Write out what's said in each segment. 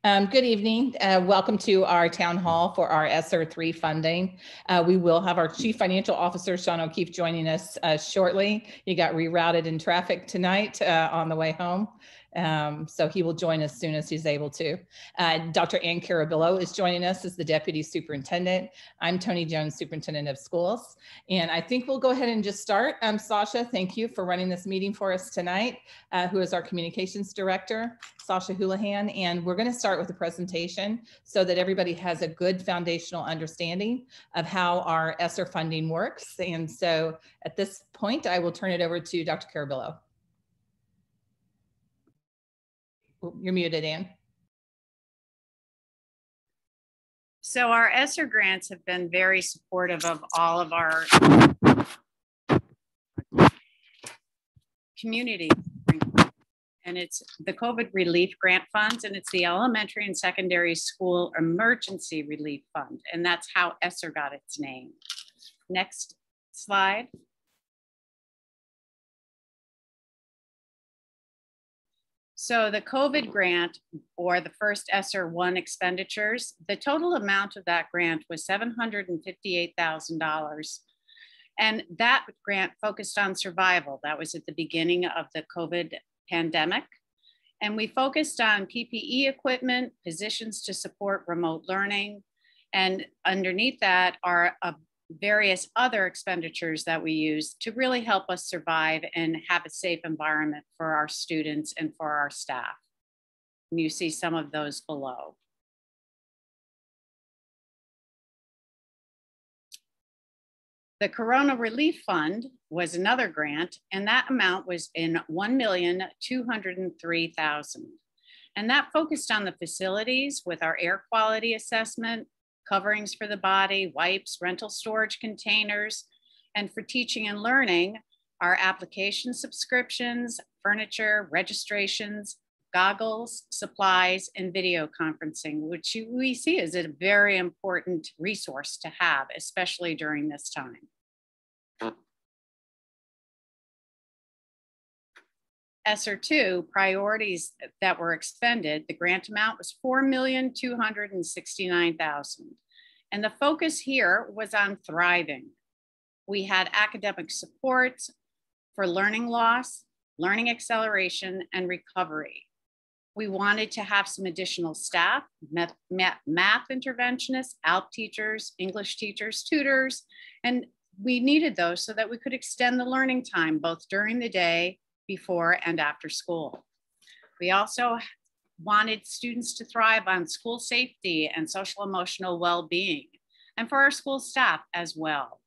Good evening. Welcome to our town hall for our ESSER 3 funding. We will have our Chief Financial Officer, Sean O'Keefe, joining us shortly. He got rerouted in traffic tonight on the way home. So he will join us as soon as he's able to. Dr. Ann Carabillo is joining us as the Deputy Superintendent. I'm Tony Jones, Superintendent of Schools. And I think we'll go ahead and just start. Sasha, thank you for running this meeting for us tonight, who is our Communications Director, Sasha Houlihan. And we're going to start with a presentation so that everybody has a good foundational understanding of how our ESSER funding works. And so at this point, I will turn it over to Dr. Carabillo. You're muted, Ann. So our ESSER grants have been very supportive of all of our community. And it's the COVID Relief Grant Funds, and it's the Elementary and Secondary School Emergency Relief Fund. And that's how ESSER got its name. Next slide. So the COVID grant, or the first ESSER 1 expenditures, the total amount of that grant was $758,000. And that grant focused on survival. That was at the beginning of the COVID pandemic. And we focused on PPE equipment, positions to support remote learning. And underneath that are various other expenditures that we use to really help us survive and have a safe environment for our students and for our staff. And you see some of those below. The Coronal Relief Fund was another grant, and that amount was in $1,203,000. And that focused on the facilities with our air quality assessment, coverings for the body, wipes, rental storage containers, and for teaching and learning, our application subscriptions, furniture, registrations, goggles, supplies, and video conferencing, which we see as a very important resource to have, especially during this time. ESSER 2 priorities that were expended, the grant amount was $4,269,000. And the focus here was on thriving. We had academic support for learning loss, learning acceleration, and recovery. We wanted to have some additional staff, math interventionists, ALP teachers, English teachers, tutors, and we needed those so that we could extend the learning time both during the day, before and after school. We also wanted students to thrive on school safety and social emotional well-being, and for our school staff as well.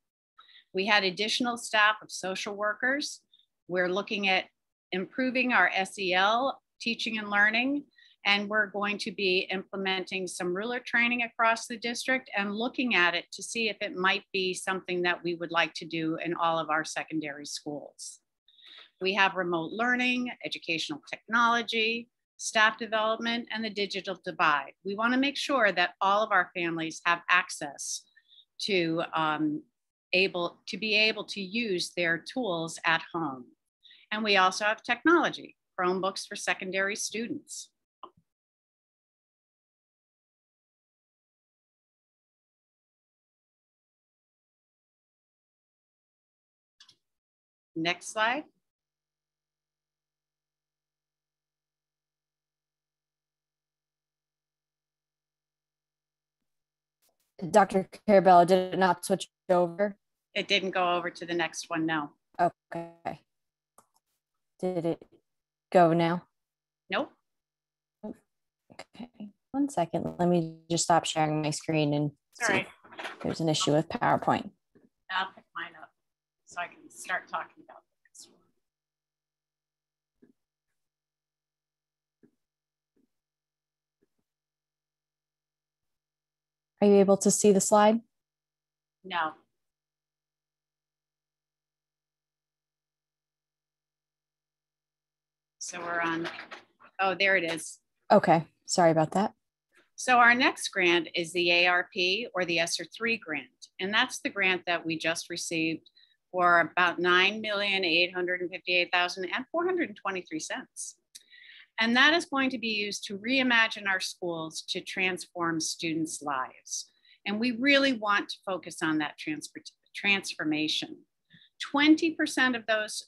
We had additional staff of social workers. We're looking at improving our SEL teaching and learning, and we're going to be implementing some ruler training across the district and looking at it to see if it might be something that we would like to do in all of our secondary schools. We have remote learning, educational technology, staff development, and the digital divide. We want to make sure that all of our families have access to be able to use their tools at home. And we also have technology, Chromebooks for secondary students. Next slide. Dr. Carabillo, did it not switch over? It didn't go over to the next one, no. Okay. Did it go now? Nope. Okay, 1 second. Let me just stop sharing my screen and see if there's an issue with PowerPoint. I'll pick mine up so I can start talking about the next one. Are you able to see the slide? No. So we're on, oh, there it is. Okay, sorry about that. So our next grant is the ARP, or the ESSER 3 grant. And that's the grant that we just received for about $9,858,423. And that is going to be used to reimagine our schools to transform students' lives. And we really want to focus on that transformation. 20% of those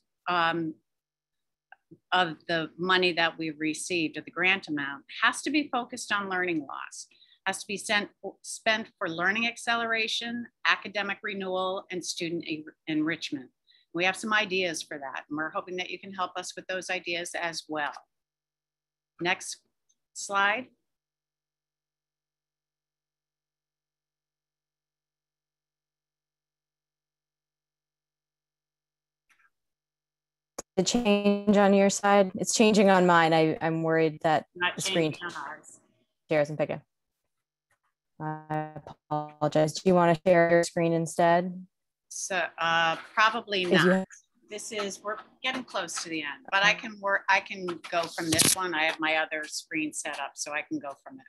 of the money that we've received, of the grant amount, has to be focused on learning loss, has to be spent for learning acceleration, academic renewal, and student enrichment. We have some ideas for that, and we're hoping that you can help us with those ideas as well. Next slide. The change on your side? It's changing on mine. I'm worried that Not the screen on ours. shares and pick it. I apologize. Do you want to share your screen instead? So probably not. We're getting close to the end, but I can go from this one. I have my other screen set up, so I can go from it.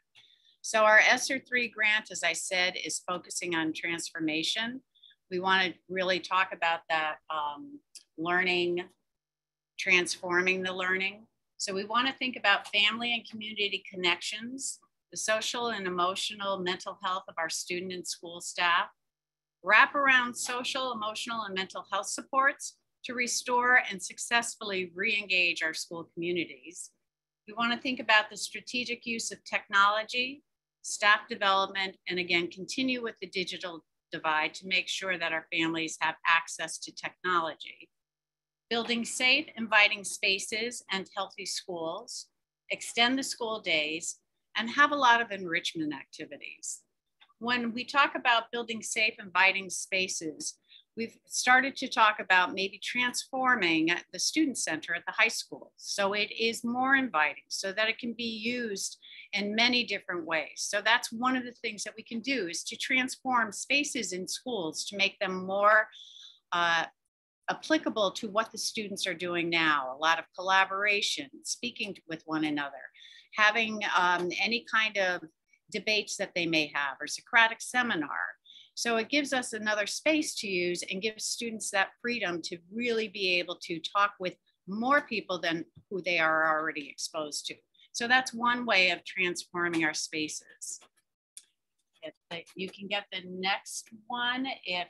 So our Sr3 grant, as I said, is focusing on transformation. We want to really talk about that learning, transforming the learning. So we want to think about family and community connections, the social and emotional mental health of our student and school staff, wrap around social, emotional, and mental health supports to restore and successfully re-engage our school communities. We want to think about the strategic use of technology, staff development, and again, continue with the digital divide to make sure that our families have access to technology. Building safe, inviting spaces and healthy schools, extend the school days, and have a lot of enrichment activities. When we talk about building safe, inviting spaces, we've started to talk about maybe transforming the student center at the high school. So it is more inviting so that it can be used in many different ways. So that's one of the things that we can do, is to transform spaces in schools to make them more applicable to what the students are doing now. A lot of collaboration, speaking with one another, having any kind of debates that they may have, or Socratic seminar. So it gives us another space to use and gives students that freedom to really be able to talk with more people than who they are already exposed to. So that's one way of transforming our spaces. You can get the next one if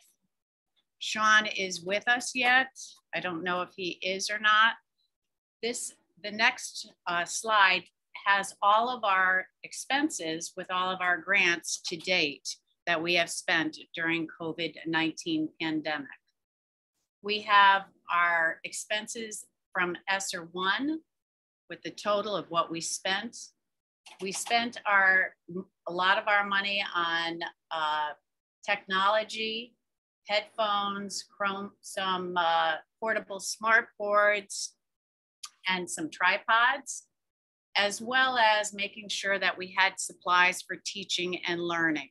Sean is with us yet. I don't know if he is or not. The next slide has all of our expenses with all of our grants to date that we have spent during COVID-19 pandemic. We have our expenses from ESSER 1 with the total of what we spent. We spent a lot of our money on technology, headphones, some portable smart boards, and some tripods, as well as making sure that we had supplies for teaching and learning.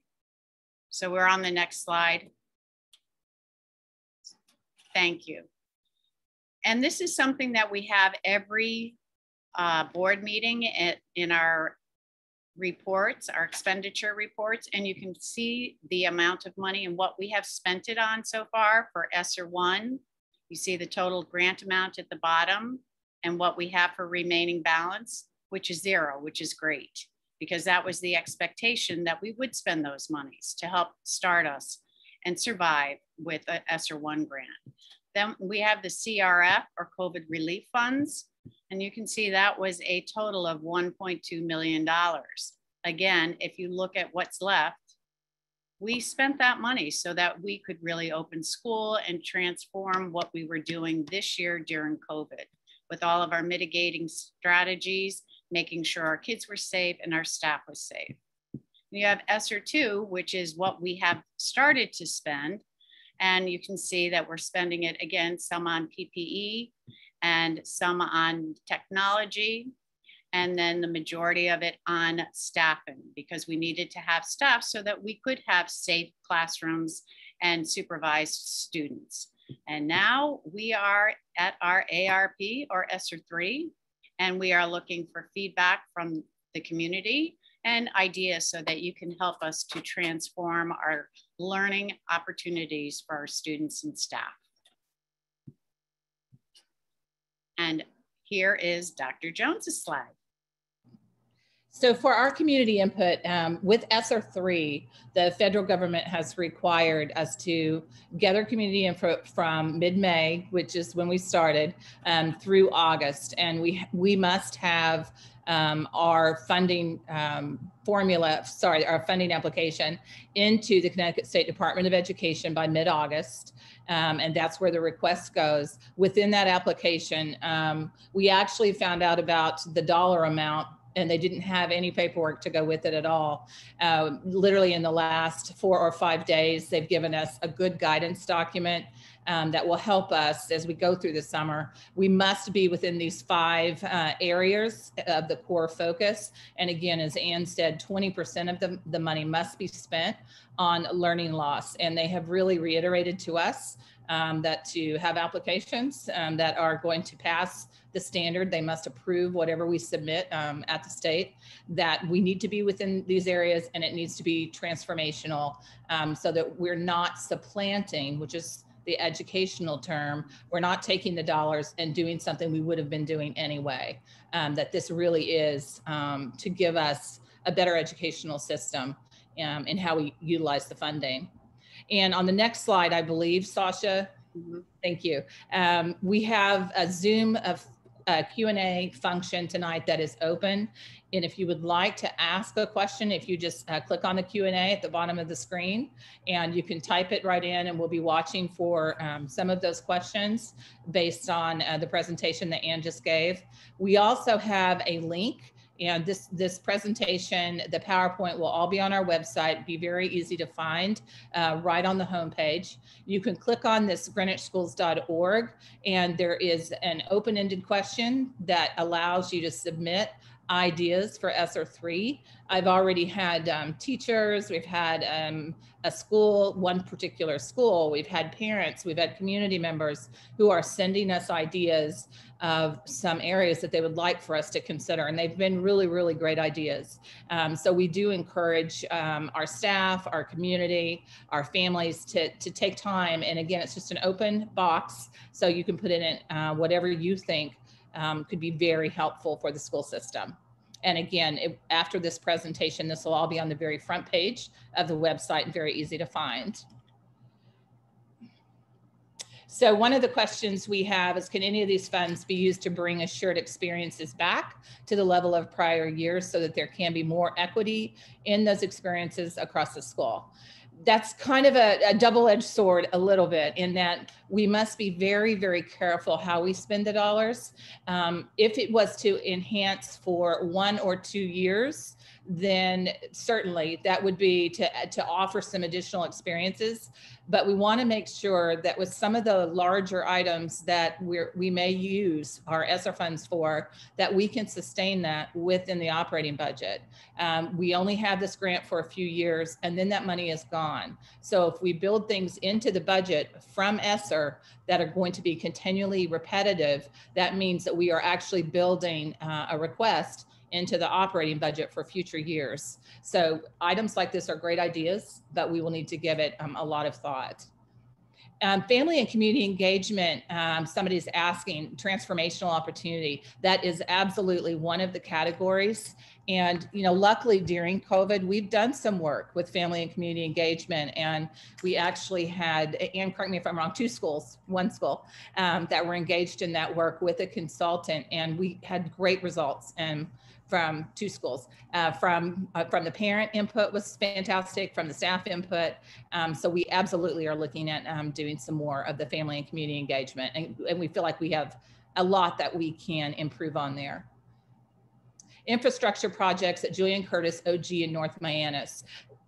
So we're on the next slide. Thank you. And this is something that we have every board meeting in our reports, our expenditure reports, and you can see the amount of money and what we have spent it on so far for ESSER 1. You see the total grant amount at the bottom and what we have for remaining balance, which is 0, which is great, because that was the expectation that we would spend those monies to help start us and survive with an ESSER 1 grant. Then we have the CRF, or COVID relief funds, and you can see that was a total of $1.2 million. Again, if you look at what's left, we spent that money so that we could really open school and transform what we were doing this year during COVID, with all of our mitigating strategies, making sure our kids were safe and our staff was safe. We have ESSER 2, which is what we have started to spend. And you can see that we're spending it, again, some on PPE and some on technology, and then the majority of it on staffing, because we needed to have staff so that we could have safe classrooms and supervised students. And now we are at our ARP, or ESSER 3, and we are looking for feedback from the community and ideas so that you can help us to transform our learning opportunities for our students and staff. And here is Dr. Jones's slide. So for our community input, with ESSER 3, the federal government has required us to gather community input from mid-May, which is when we started, through August. And we must have our funding our funding application into the Connecticut State Department of Education by mid-August. And that's where the request goes. Within that application, we actually found out about the dollar amount, and they didn't have any paperwork to go with it at all. Literally in the last 4 or 5 days, they've given us a good guidance document that will help us as we go through the summer. We must be within these 5 areas of the core focus. And again, as Ann said, 20% of the money must be spent on learning loss. And they have really reiterated to us that to have applications that are going to pass the standard, they must approve whatever we submit at the state, that we need to be within these areas, and it needs to be transformational so that we're not supplanting, which is the educational term, we're not taking the dollars and doing something we would have been doing anyway, that this really is to give us a better educational system in how we utilize the funding. And on the next slide, I believe, Sasha, thank you. We have a Zoom Q&A function tonight that is open. And if you would like to ask a question, if you just click on the Q&A at the bottom of the screen, and you can type it right in, and we'll be watching for some of those questions based on the presentation that Ann just gave. We also have a link, and this presentation, the PowerPoint, will all be on our website, be very easy to find right on the homepage. You can click on this greenwichschools.org, and there is an open-ended question that allows you to submit ideas for ESSER 3. I've already had teachers, we've had a school, one particular school, we've had parents, we've had community members who are sending us ideas of some areas that they would like for us to consider. And they've been really, really great ideas. So we do encourage our staff, our community, our families to take time. And again, it's just an open box, so you can put in whatever you think could be very helpful for the school system. And again, after this presentation, this will all be on the very front page of the website and very easy to find. So one of the questions we have is, can any of these funds be used to bring assured experiences back to the level of prior years so that there can be more equity in those experiences across the school? That's kind of a double-edged sword a little bit, in that we must be very, very careful how we spend the dollars. If it was to enhance for 1 or 2 years, then certainly that would be to offer some additional experiences. But we want to make sure that with some of the larger items that we may use our ESSER funds for, that we can sustain that within the operating budget. We only have this grant for a few years, and then that money is gone. So if we build things into the budget from ESSER that are going to be continually repetitive, that means that we are actually building a request into the operating budget for future years. So items like this are great ideas, but we will need to give it a lot of thought. Family and community engagement, somebody's asking, transformational opportunity. That is absolutely one of the categories. And, you know, luckily during COVID, we've done some work with family and community engagement. And we actually had, and correct me if I'm wrong, one school that were engaged in that work with a consultant. And we had great results from 2 schools. From the parent input was fantastic, from the staff input. So we absolutely are looking at doing some more of the family and community engagement. And we feel like we have a lot that we can improve on there. Infrastructure projects at Julian Curtis, OG, and North Mianus.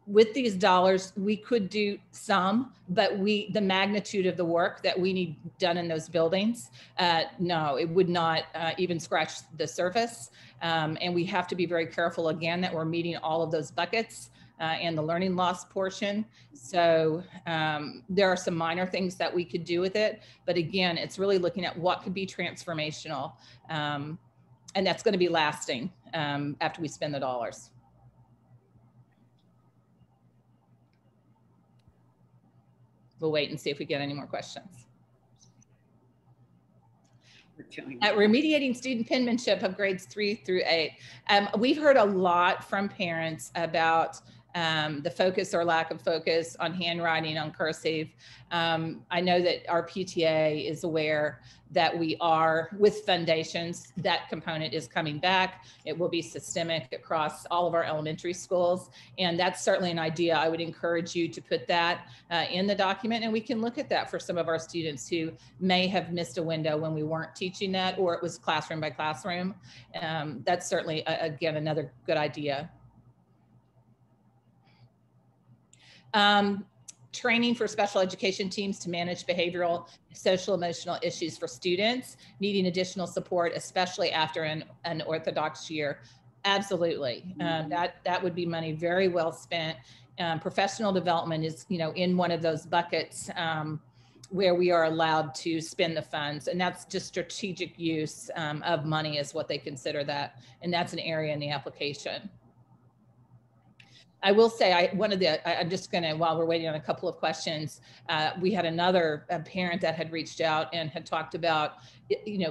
With these dollars, we could do some, but the magnitude of the work that we need done in those buildings, no, it would not even scratch the surface. And we have to be very careful, again, that we're meeting all of those buckets and the learning loss portion. So there are some minor things that we could do with it. But again, it's really looking at what could be transformational. And that's going to be lasting after we spend the dollars. We'll wait and see if we get any more questions. At remediating student penmanship of grades 3 through 8. We've heard a lot from parents about the focus or lack of focus on handwriting, on cursive. I know that our PTA is aware that we are, with foundations, that component is coming back. It will be systemic across all of our elementary schools. And that's certainly an idea. I would encourage you to put that in the document, and we can look at that for some of our students who may have missed a window when we weren't teaching that, or it was classroom by classroom. That's certainly, again, another good idea. Training for special education teams to manage behavioral, social, emotional issues for students needing additional support, especially after an orthodox year. Absolutely. That would be money very well spent. Professional development is, in one of those buckets where we are allowed to spend the funds, and that's just strategic use of money is what they consider that. And that's an area in the application. I will say, I'm just gonna, while we're waiting on a couple of questions, we had another parent that had reached out and had talked about,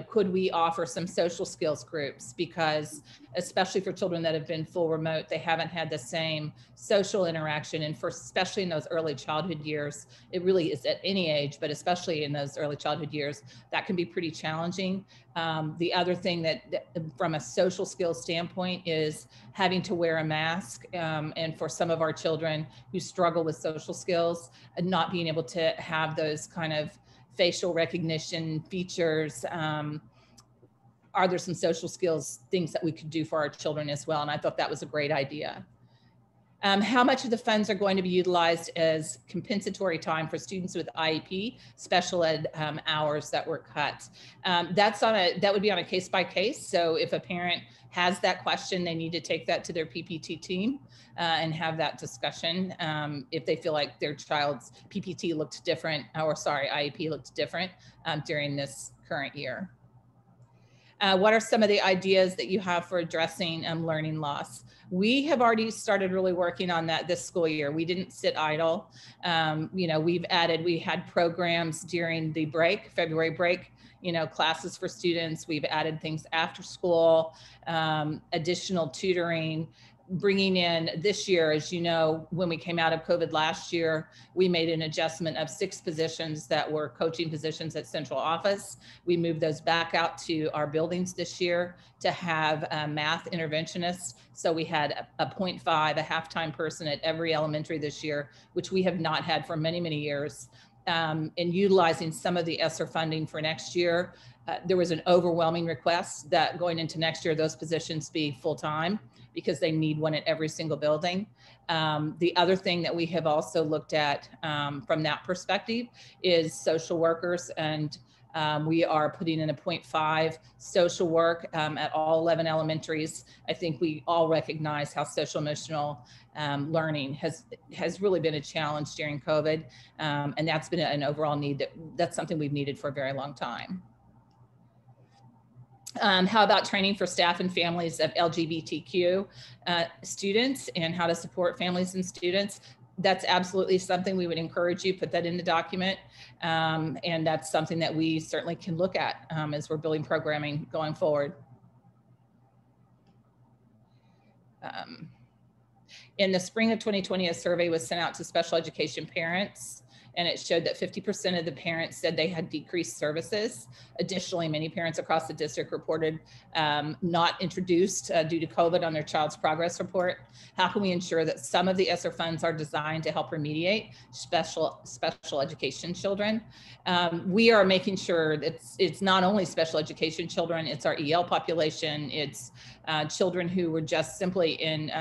could we offer some social skills groups? Because especially for children that have been full remote, they haven't had the same social interaction. And especially in those early childhood years, it really is at any age, but especially in those early childhood years, that can be pretty challenging. The other thing that from a social skills standpoint is having to wear a mask. And for some of our children who struggle with social skills, and not being able to have those kind of facial recognition features, are there some social skills things that we could do for our children as well? And I thought that was a great idea. How much of the funds are going to be utilized as compensatory time for students with IEP special ed hours that were cut? That would be on a case by case. So if a parent has that question, they need to take that to their PPT team and have that discussion. If they feel like their child's PPT looked different, IEP looked different during this current year. What are some of the ideas that you have for addressing learning loss? We have already started really working on that this school year. We didn't sit idle. We had programs during the break, February break, classes for students. We've added things after school, additional tutoring, bringing in this year, as you know, when we came out of COVID last year, we made an adjustment of 6 positions that were coaching positions at central office. We moved those back out to our buildings this year to have math interventionists. So we had a 0.5, a half-time person at every elementary this year, which we have not had for many, many years. And utilizing some of the ESSER funding for next year, there was an overwhelming request that going into next year, those positions be full-time, because they need one at every single building. The other thing that we have also looked at from that perspective is social workers, and we are putting in a 0.5 social work at all 11 elementaries. I think we all recognize how social emotional learning has really been a challenge during COVID, and that's been an overall need that's something we've needed for a very long time. How about training for staff and families of LGBTQ students and how to support families and students? That's absolutely something we would encourage you, put that in the document. And that's something that we certainly can look at as we're building programming going forward. In the spring of 2020, a survey was sent out to special education parents, and it showed that 50% of the parents said they had decreased services. Additionally, many parents across the district reported not introduced due to COVID on their child's progress report. How can we ensure that some of the ESSER funds are designed to help remediate special education children? We are making sure that it's not only special education children, it's our EL population, it's children who were just simply in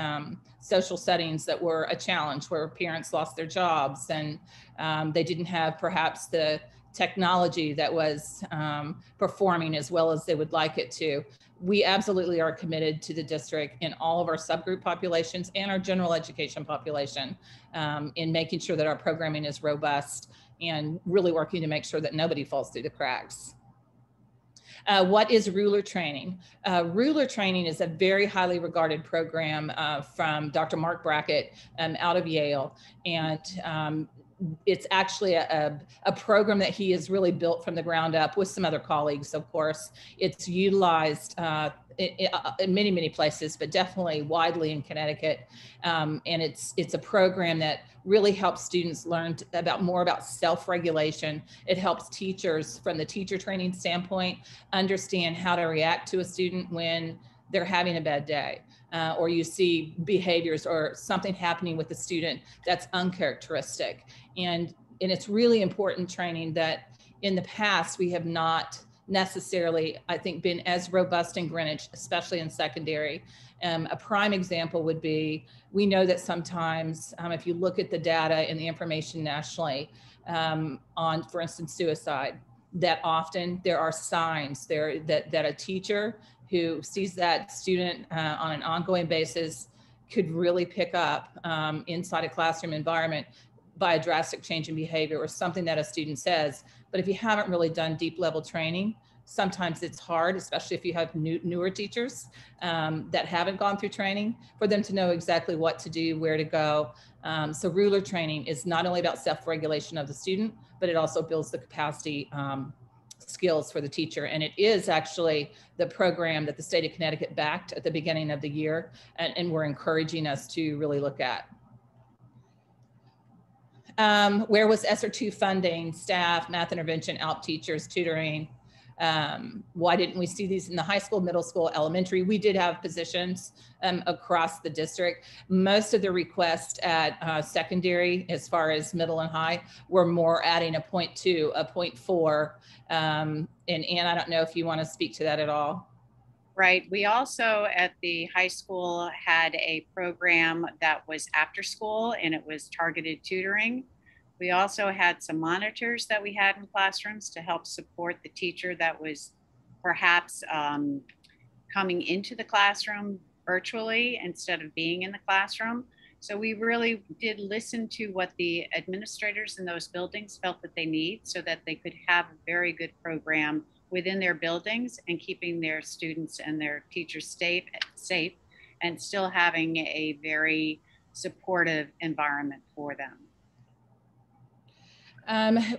social settings that were a challenge, where parents lost their jobs and they didn't have perhaps the technology that was performing as well as they would like it to. We absolutely are committed to the district in all of our subgroup populations and our general education population in making sure that our programming is robust and really working to make sure that nobody falls through the cracks. What is ruler training? Ruler training is a very highly regarded program from Dr. Mark Brackett out of Yale. And it's actually a program that he has really built from the ground up with some other colleagues, of course. It's utilized in many, many places, but definitely widely in Connecticut. And it's a program that really helps students learn more about self-regulation. It helps teachers from the teacher training standpoint understand how to react to a student when they're having a bad day. Or you see behaviors or something happening with the student that's uncharacteristic. And it's really important training that in the past we have not necessarily, I think, been as robust in Greenwich, especially in secondary. A prime example would be, we know that sometimes if you look at the data and the information nationally on, for instance, suicide, that often there are signs there that a teacher who sees that student on an ongoing basis could really pick up inside a classroom environment by a drastic change in behavior or something that a student says. But if you haven't really done deep level training, sometimes it's hard, especially if you have newer teachers that haven't gone through training, for them to know exactly what to do, where to go. So ruler training is not only about self-regulation of the student, but it also builds the capacity skills for the teacher. And it is actually the program that the state of Connecticut backed at the beginning of the year, and we're encouraging us to really look at. Where was ESSER2 funding, staff, math intervention, ALP teachers, tutoring? Why didn't we see these in the high school, middle school, elementary? We did have positions across the district. Most of the requests at secondary, as far as middle and high, were more adding a 0.2, a 0.4. And Anne, I don't know if you want to speak to that at all. Right. We also at the high school had a program that was after school, and it was targeted tutoring. We also had some monitors that we had in classrooms to help support the teacher that was perhaps coming into the classroom virtually instead of being in the classroom. So we really did listen to what the administrators in those buildings felt that they need so that they could have a very good program within their buildings and keeping their students and their teachers safe and still having a very supportive environment for them.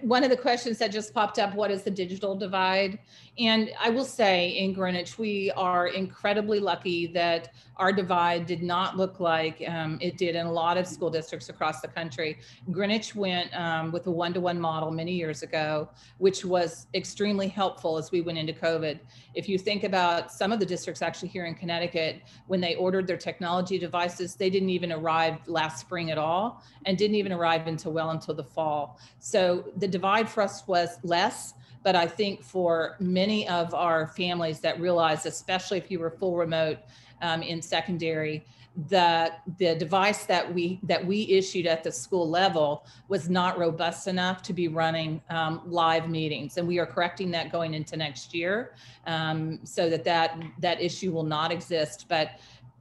One of the questions that just popped up, what is the digital divide? And I will say in Greenwich, we are incredibly lucky that our divide did not look like it did in a lot of school districts across the country. Greenwich went with a one-to-one model many years ago, which was extremely helpful as we went into COVID. If you think about some of the districts actually here in Connecticut, when they ordered their technology devices, they didn't even arrive last spring at all and didn't even arrive until the fall. So the divide for us was less, but I think for many of our families that realized, especially if you were full remote in secondary, the device that we issued at the school level was not robust enough to be running live meetings. And we are correcting that going into next year so that issue will not exist. But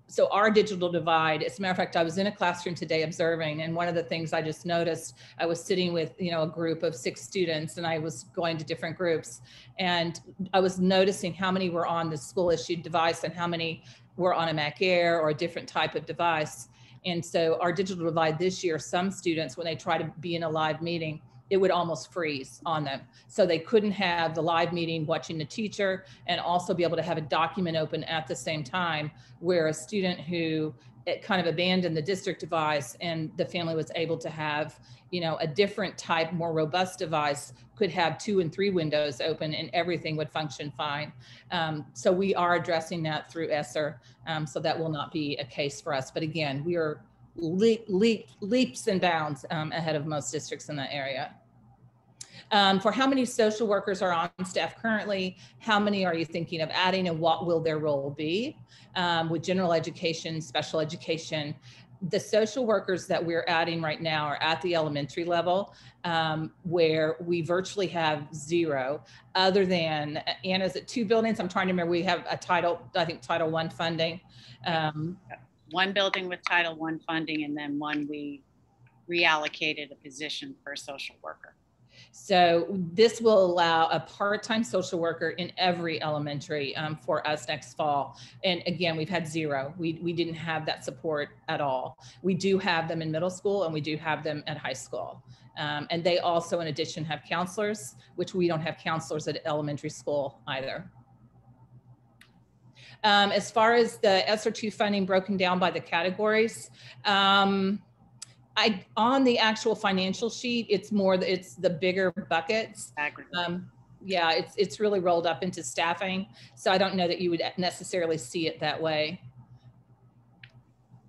so our digital divide, as a matter of fact, I was in a classroom today observing, and one of the things I just noticed, I was sitting with, a group of 6 students, and I was going to different groups, and I was noticing how many were on the school issued device and how many were on a Mac Air or a different type of device. And so our digital divide this year, some students, when they try to be in a live meeting, it would almost freeze on them. So they couldn't have the live meeting watching the teacher and also be able to have a document open at the same time, where a student who kind of abandoned the district device and the family was able to have, a different type, more robust device, could have 2 and 3 windows open and everything would function fine. So we are addressing that through ESSER. So that will not be a case for us. But again, we are leaps and bounds ahead of most districts in that area. For how many social workers are on staff currently? How many are you thinking of adding, and what will their role be? With general education, special education, the social workers that we're adding right now are at the elementary level, where we virtually have 0, other than, Anna, is it 2 buildings? I'm trying to remember. We have a Title I funding. One building with Title I funding, and then one we reallocated a position for a social worker. So this will allow a part-time social worker in every elementary for us next fall. And again, we've had zero. We didn't have that support at all. We do have them in middle school and we do have them at high school. And they also, in addition, have counselors, which we don't have counselors at elementary school either. As far as the ESSER2 funding broken down by the categories, on the actual financial sheet, it's the bigger buckets. Yeah, it's really rolled up into staffing. So I don't know that you would necessarily see it that way.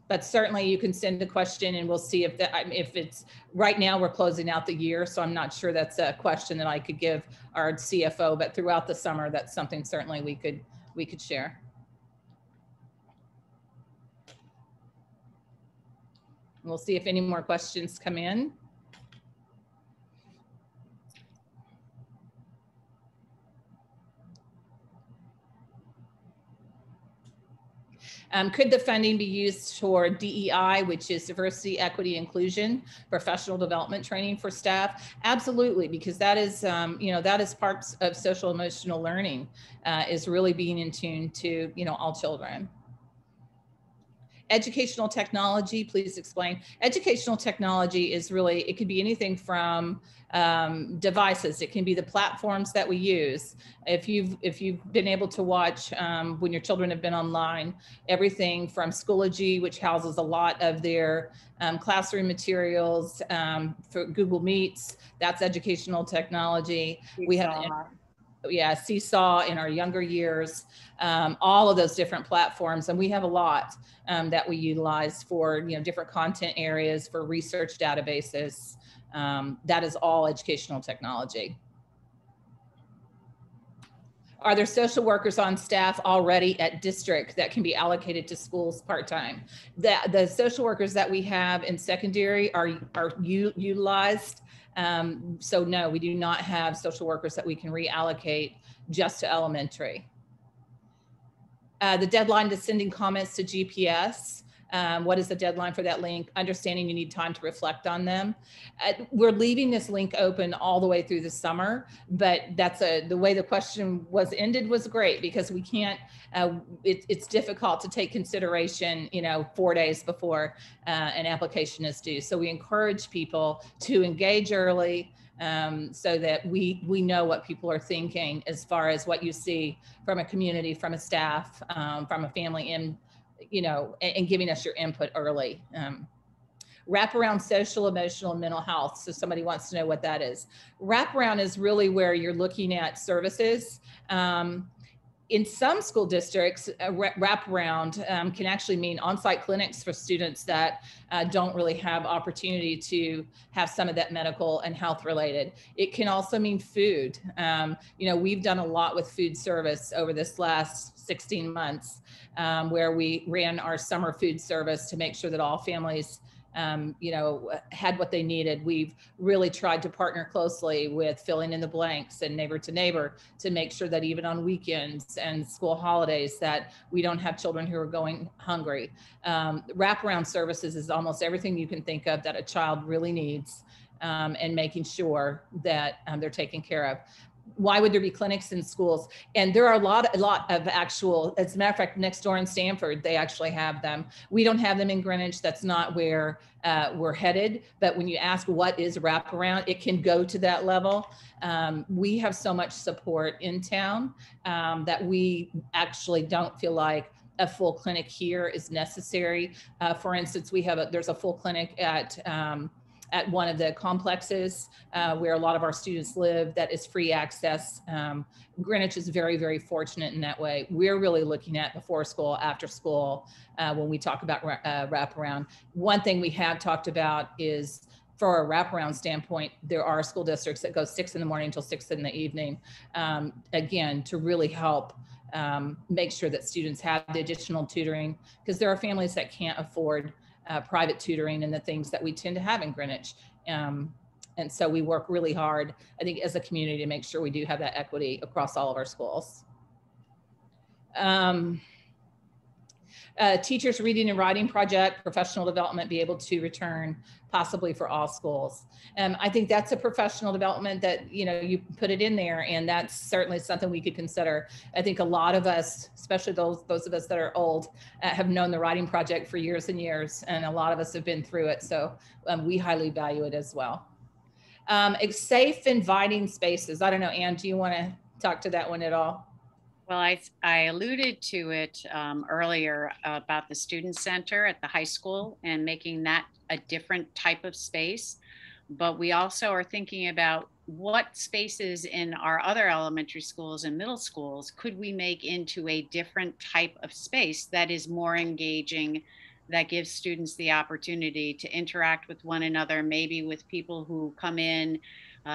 But certainly you can send a question and we'll see if it's, right now we're closing out the year. So I'm not sure that's a question that I could give our CFO, but throughout the summer, that's something certainly we could share. We'll see if any more questions come in. Could the funding be used for DEI, which is diversity, equity, inclusion, professional development training for staff? Absolutely, because that is, that is parts of social emotional learning, is really being in tune to, all children. Educational technology, please explain. Educational technology is really, it could be anything from devices. It can be the platforms that we use. If you've been able to watch when your children have been online, everything from Schoology, which houses a lot of their classroom materials, for Google Meets, that's educational technology. We have Seesaw in our younger years, all of those different platforms. And we have a lot that we utilize for, different content areas, for research databases. That is all educational technology. Are there social workers on staff already at district that can be allocated to schools part-time? The social workers that we have in secondary are utilized. So no, we do not have social workers that we can reallocate just to elementary. The deadline to sending comments to GPS. What is the deadline for that link? Understanding you need time to reflect on them. We're leaving this link open all the way through the summer, but that's the way the question was ended was great, because we can't, it's difficult to take consideration, 4 days before an application is due. So we encourage people to engage early, so that we know what people are thinking as far as what you see from a community, from a staff, from a family, and giving us your input early. Wraparound social, emotional, and mental health. So somebody wants to know what that is. Wraparound is really where you're looking at services. In some school districts, wraparound can actually mean on-site clinics for students that don't really have opportunity to have some of that medical and health related. It can also mean food. We've done a lot with food service over this last 16 months, where we ran our summer food service to make sure that all families had what they needed. We've really tried to partner closely with Filling in the Blanks and Neighbor to Neighbor to make sure that even on weekends and school holidays that we don't have children who are going hungry. Wraparound services is almost everything you can think of that a child really needs, and making sure that they're taken care of. Why would there be clinics in schools? And there are a lot of actual, as a matter of fact, next door in Stanford, they actually have them. We don't have them in Greenwich. That's not where we're headed. But when you ask what is wraparound, it can go to that level. We have so much support in town that we actually don't feel like a full clinic here is necessary. For instance, there's a full clinic at one of the complexes where a lot of our students live that is free access. Greenwich is very, very fortunate in that way. We're really looking at before school, after school, when we talk about wraparound. One thing we have talked about is, for a wraparound standpoint, there are school districts that go 6 in the morning till 6 in the evening, again, to really help make sure that students have the additional tutoring, because there are families that can't afford private tutoring and the things that we tend to have in Greenwich. And so we work really hard, I think, as a community to make sure we do have that equity across all of our schools. Teachers reading and writing project, professional development be able to return possibly for all schools. I think that's a professional development that, you know, you put it in there, and that's certainly something we could consider. I think a lot of us, especially those of us that are old, have known the writing project for years and years, and a lot of us have been through it. So we highly value it as well. Safe, inviting spaces. I don't know, Anne, do you want to talk to that one at all? Well, I alluded to it earlier about the student center at the high school and making that a different type of space. But we also are thinking about what spaces in our other elementary schools and middle schools could we make into a different type of space that is more engaging, that gives students the opportunity to interact with one another, maybe with people who come in,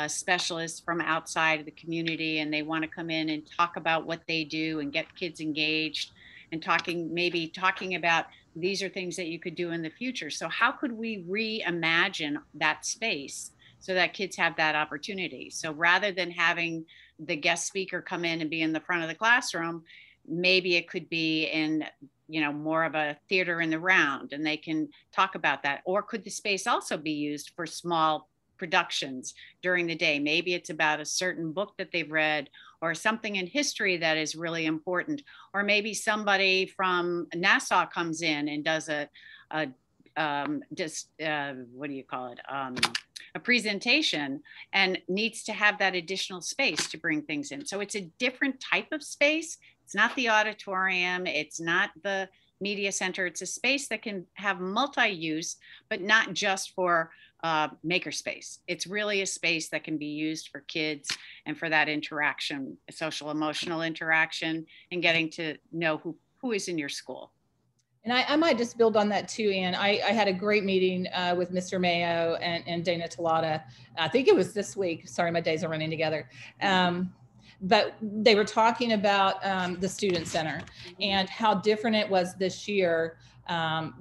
specialists from outside of the community, and they want to come in and talk about what they do and get kids engaged and maybe talking about these are things that you could do in the future. So how could we reimagine that space so that kids have that opportunity? So rather than having the guest speaker come in and be in the front of the classroom, maybe it could be in, you know, more of a theater in the round, and they can talk about that. Or could the space also be used for small productions during the day? Maybe it's about a certain book that they've read, or something in history that is really important. Or maybe somebody from Nassau comes in and does a presentation, and needs to have that additional space to bring things in. So it's a different type of space. It's not the auditorium, it's not the media center. It's a space that can have multi-use, but not just for makerspace. It's really a space that can be used for kids and for that interaction, social emotional interaction, and getting to know who is in your school. And I might just build on that too, Anne. I had a great meeting with Mr. Mayo and Dana Talata. I think it was this week. Sorry, my days are running together. But they were talking about the Student Center and how different it was this year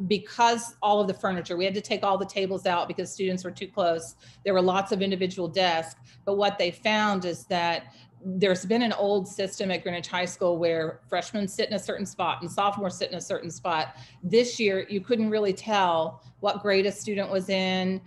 because all of the furniture, we had to take all the tables out because students were too close. There were lots of individual desks. But what they found is that there's been an old system at Greenwich High School where freshmen sit in a certain spot and sophomores sit in a certain spot. This year, you couldn't really tell what grade a student was in.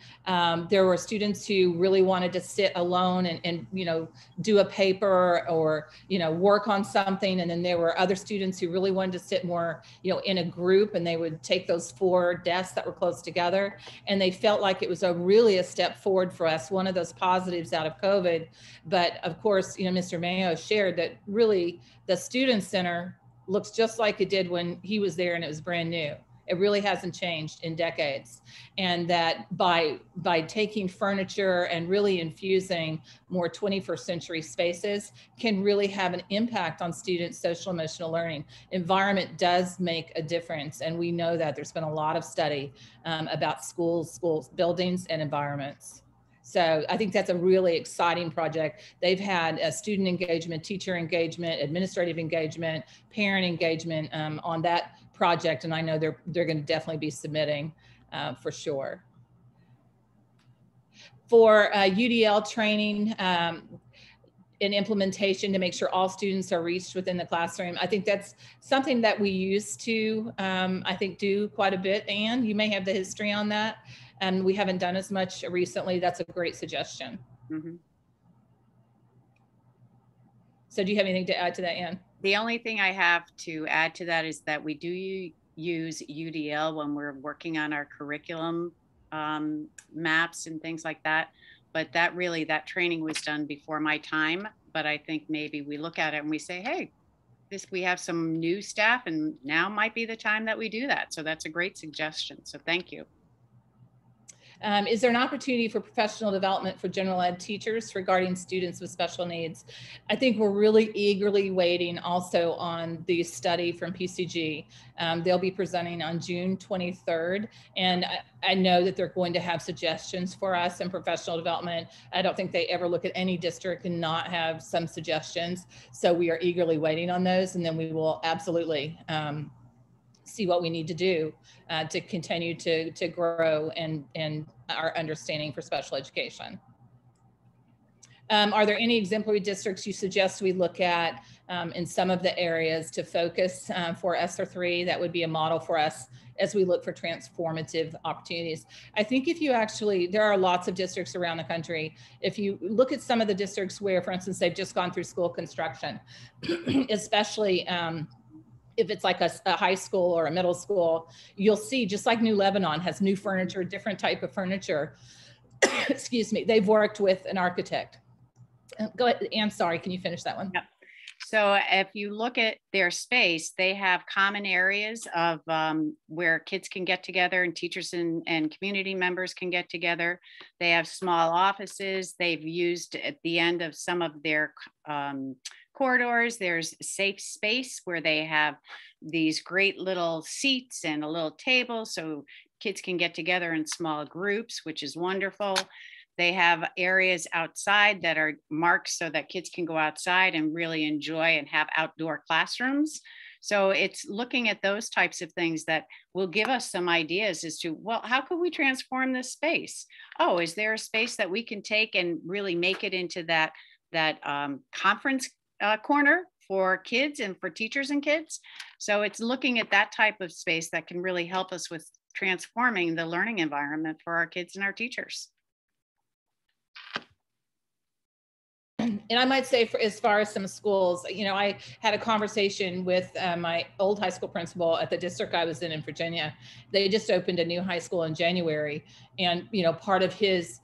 There were students who really wanted to sit alone and you know, do a paper or, you know, work on something. And then there were other students who really wanted to sit more, you know, in a group, and they would take those 4 desks that were close together. And they felt like it was really a step forward for us, one of those positives out of COVID. But of course, you know, Mr. Mayo shared that really the Student Center looks just like it did when he was there and it was brand new. It really hasn't changed in decades. And that by taking furniture and really infusing more 21st century spaces can really have an impact on students' social emotional learning. Environment does make a difference. And we know that there's been a lot of study about schools, buildings, and environments. So I think that's a really exciting project. They've had a student engagement, teacher engagement, administrative engagement, parent engagement on that project. And I know they're going to definitely be submitting for sure. For UDL training and implementation to make sure all students are reached within the classroom. I think that's something that we used to, I think, do quite a bit. Anne, you may have the history on that. And we haven't done as much recently. That's a great suggestion. Mm-hmm. So do you have anything to add to that, Anne? The only thing I have to add to that is that we do use UDL when we're working on our curriculum maps and things like that. But that training was done before my time. But I think maybe we look at it and we say, hey, we have some new staff, and now might be the time that we do that. So that's a great suggestion. So thank you. Is there an opportunity for professional development for general ed teachers regarding students with special needs? I think we're really eagerly waiting also on the study from PCG. They'll be presenting on June 23rd. And I know that they're going to have suggestions for us in professional development. I don't think they ever look at any district and not have some suggestions. So we are eagerly waiting on those. And then we will absolutely see what we need to do to continue to grow and our understanding for special education. Are there any exemplary districts you suggest we look at in some of the areas to focus for ESSER 3? That would be a model for us as we look for transformative opportunities. I think if you actually, there are lots of districts around the country. If you look at some of the districts where, for instance, they've just gone through school construction, especially if it's like a high school or a middle school, you'll see, just like New Lebanon has new furniture, different type of furniture, excuse me, they've worked with an architect. Go ahead, Anne, sorry, can you finish that one? Yep. So if you look at their space, they have common areas of where kids can get together and teachers and community members can get together. They have small offices. They've used at the end of some of their corridors, there's a safe space where they have these great little seats and a little table so kids can get together in small groups, which is wonderful. They have areas outside that are marked so that kids can go outside and really enjoy and have outdoor classrooms. So it's looking at those types of things that will give us some ideas as to, well, how could we transform this space? Oh, is there a space that we can take and really make it into that conference corner for kids and for teachers and kids? So it's looking at that type of space that can really help us with transforming the learning environment for our kids and our teachers. And I might say, for as far as some schools, you know, I had a conversation with my old high school principal at the district I was in Virginia. They just opened a new high school in January. And, you know, part of his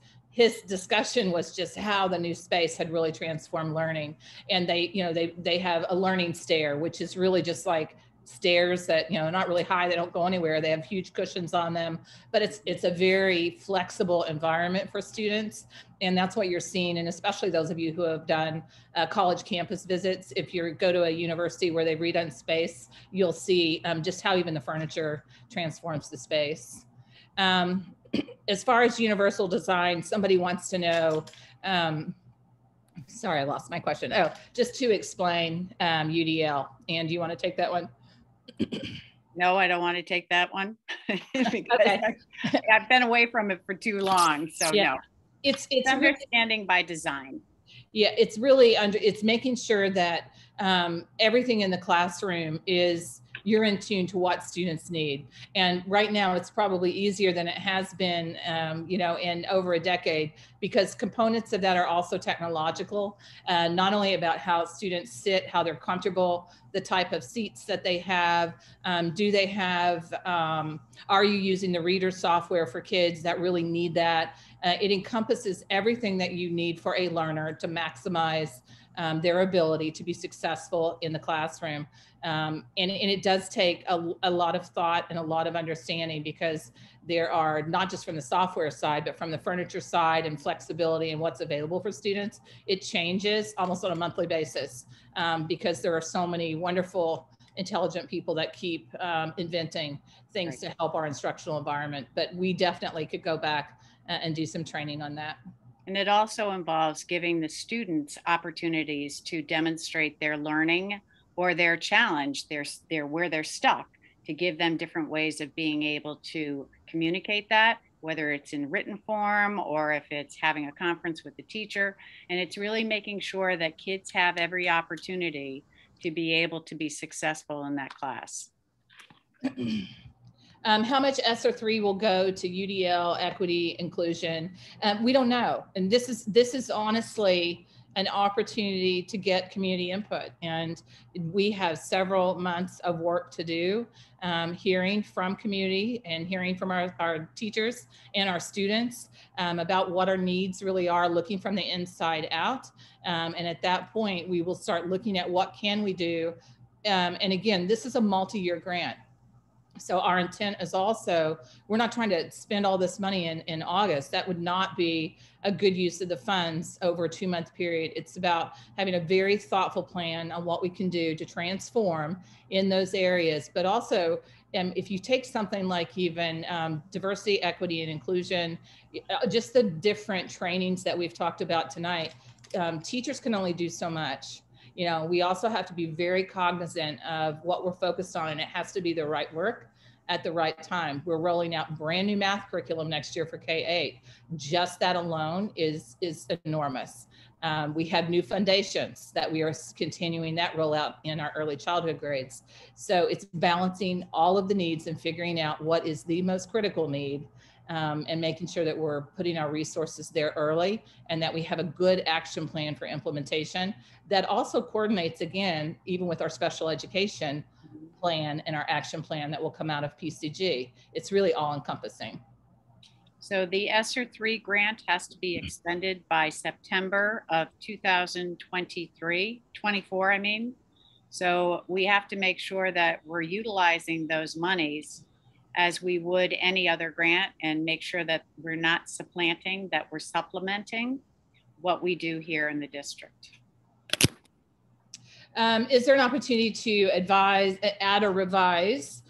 discussion was just how the new space had really transformed learning. And they, you know, they have a learning stair, which is really just like stairs that, you know, not really high, they don't go anywhere. They have huge cushions on them, but it's a very flexible environment for students. And that's what you're seeing. And especially those of you who have done college campus visits, if you go to a university where they've redone space, you'll see just how even the furniture transforms the space. As far as universal design, somebody wants to know, sorry, I lost my question. Oh, just to explain UDL. Anne, do you want to take that one? No, I don't want to take that one. Okay. I've been away from it for too long, so yeah. No. It's understanding really, by design. Yeah, it's really it's making sure that everything in the classroom is, you're in tune to what students need. And right now it's probably easier than it has been, you know, in over a decade, because components of that are also technological, not only about how students sit, how they're comfortable, the type of seats that they have, do they have, are you using the reader software for kids that really need that? It encompasses everything that you need for a learner to maximize their ability to be successful in the classroom. And it does take a lot of thought and a lot of understanding, because there are, not just from the software side, but from the furniture side and flexibility and what's available for students, it changes almost on a monthly basis, because there are so many wonderful, intelligent people that keep inventing things to help our instructional environment. But we definitely could go back and do some training on that. And it also involves giving the students opportunities to demonstrate their learning or their challenge, where they're stuck, to give them different ways of being able to communicate that, whether it's in written form or if it's having a conference with the teacher. And it's really making sure that kids have every opportunity to be able to be successful in that class. How much ESSER 3 will go to UDL, equity, inclusion? We don't know. And this is honestly an opportunity to get community input. And we have several months of work to do, hearing from community and hearing from our teachers and our students about what our needs really are, looking from the inside out. And at that point, we will start looking at what can we do. And again, this is a multi-year grant. So our intent is also, we're not trying to spend all this money in August. That would not be a good use of the funds over a 2-month period. It's about having a very thoughtful plan on what we can do to transform in those areas. But also, if you take something like even diversity, equity, and inclusion, just the different trainings that we've talked about tonight, teachers can only do so much. You know, we also have to be very cognizant of what we're focused on, and it has to be the right work. at the right time. We're rolling out brand new math curriculum next year for K-8. Just that alone is enormous. We have new foundations that we are continuing that rollout in our early childhood grades. So it's balancing all of the needs and figuring out what is the most critical need, and making sure that we're putting our resources there early and that we have a good action plan for implementation that also coordinates, again, even with our special education plan and our action plan that will come out of PCG. It's really all encompassing. So the ESSER3 grant has to be expended by September of 24, I mean. So we have to make sure that we're utilizing those monies as we would any other grant, and make sure that we're not supplanting, that we're supplementing what we do here in the district. Is there an opportunity to advise, add or revise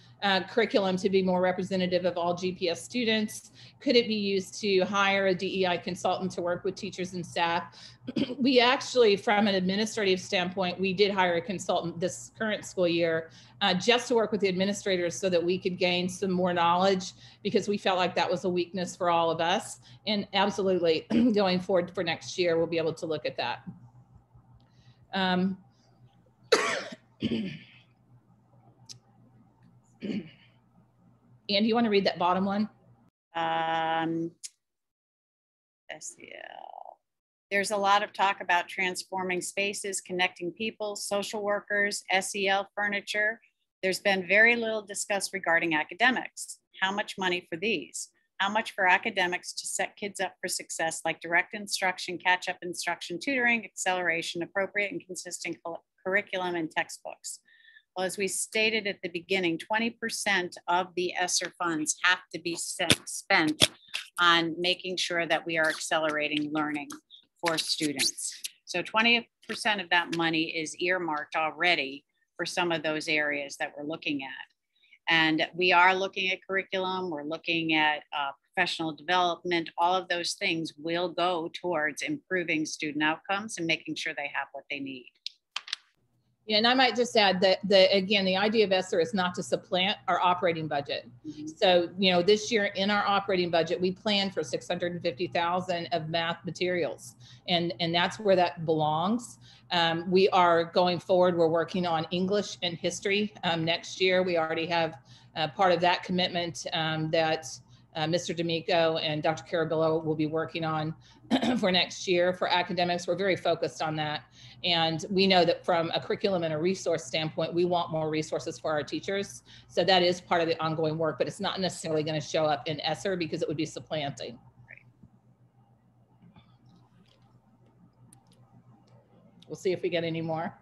curriculum to be more representative of all GPS students? Could it be used to hire a DEI consultant to work with teachers and staff? We actually, from an administrative standpoint, we did hire a consultant this current school year just to work with the administrators so that we could gain some more knowledge, because we felt like that was a weakness for all of us. And absolutely, going forward for next year, we'll be able to look at that. Anne, do you want to read that bottom one? SEL. There's a lot of talk about transforming spaces, connecting people, social workers, SEL furniture. There's been very little discussed regarding academics. How much money for these? How much for academics to set kids up for success, like direct instruction, catch-up instruction, tutoring, acceleration, appropriate and consistent curriculum and textbooks? Well, as we stated at the beginning, 20% of the ESSER funds have to be spent on making sure that we are accelerating learning for students. So 20% of that money is earmarked already for some of those areas that we're looking at. And we are looking at curriculum, we're looking at professional development. All of those things will go towards improving student outcomes and making sure they have what they need. Yeah, and I might just add that again, the idea of ESSER is not to supplant our operating budget. Mm-hmm. So, you know, this year in our operating budget, we planned for $650,000 of math materials, and that's where that belongs. We are going forward. We're working on English and history next year. We already have part of that commitment that Mr. D'Amico and Dr. Carabillo will be working on for next year. For academics, we're very focused on that. And we know that from a curriculum and a resource standpoint, we want more resources for our teachers. So that is part of the ongoing work, but it's not necessarily going to show up in ESSER because it would be supplanting. We'll see if we get any more.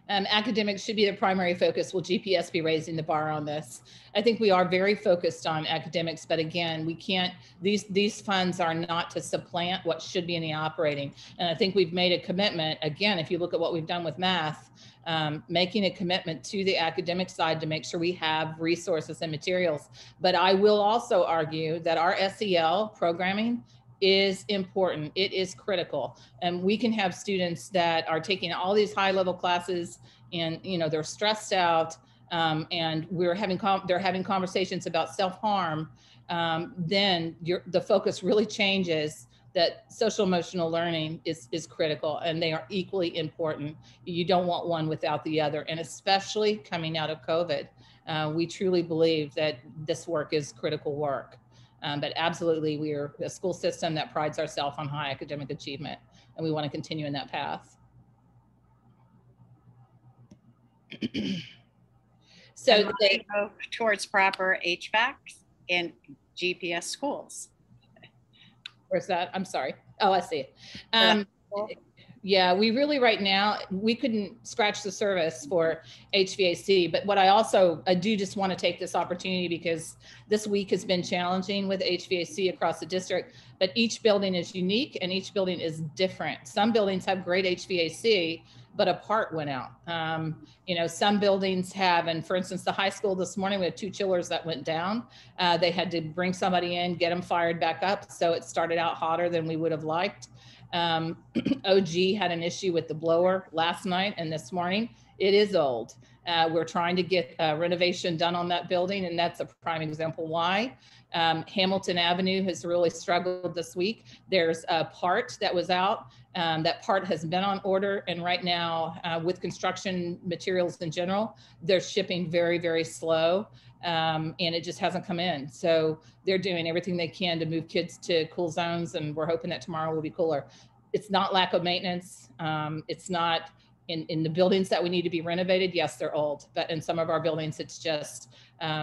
Academics should be the primary focus. Will GPS be raising the bar on this? I think we are very focused on academics, but again, we can't, these funds are not to supplant what should be in the operating. And I think we've made a commitment, again, if you look at what we've done with math, making a commitment to the academic side to make sure we have resources and materials. But I will also argue that our SEL programming is important. It is critical. And we can have students that are taking all these high level classes and, you know, they're stressed out, and they're having conversations about self-harm. Then the focus really changes that social emotional learning is critical, and they are equally important. You don't want one without the other. And especially coming out of COVID, we truly believe that this work is critical work. But absolutely, we are a school system that prides ourselves on high academic achievement, and we want to continue in that path. So they go towards proper HVAC in GPS schools. Where's that? I'm sorry. Oh, I see it. Yeah, we really right now, we couldn't scratch the surface for HVAC, but what I do just want to take this opportunity because this week has been challenging with HVAC across the district, but each building is unique and each building is different. Some buildings have great HVAC, but a part went out. You know, some buildings have, and for instance, the high school this morning, we had 2 chillers that went down. They had to bring somebody in, get them fired back up. So it started out hotter than we would have liked. OG had an issue with the blower last night and this morning. It is old. We're trying to get renovation done on that building, and that's a prime example why. Hamilton Avenue has really struggled this week. There's a part that was out. That part has been on order, and right now with construction materials in general, they're shipping very, very slow, and it just hasn't come in. So they're doing everything they can to move kids to cool zones, and we're hoping that tomorrow will be cooler. It's not lack of maintenance. It's not in the buildings that we need to be renovated. Yes, they're old, but in some of our buildings, it's just,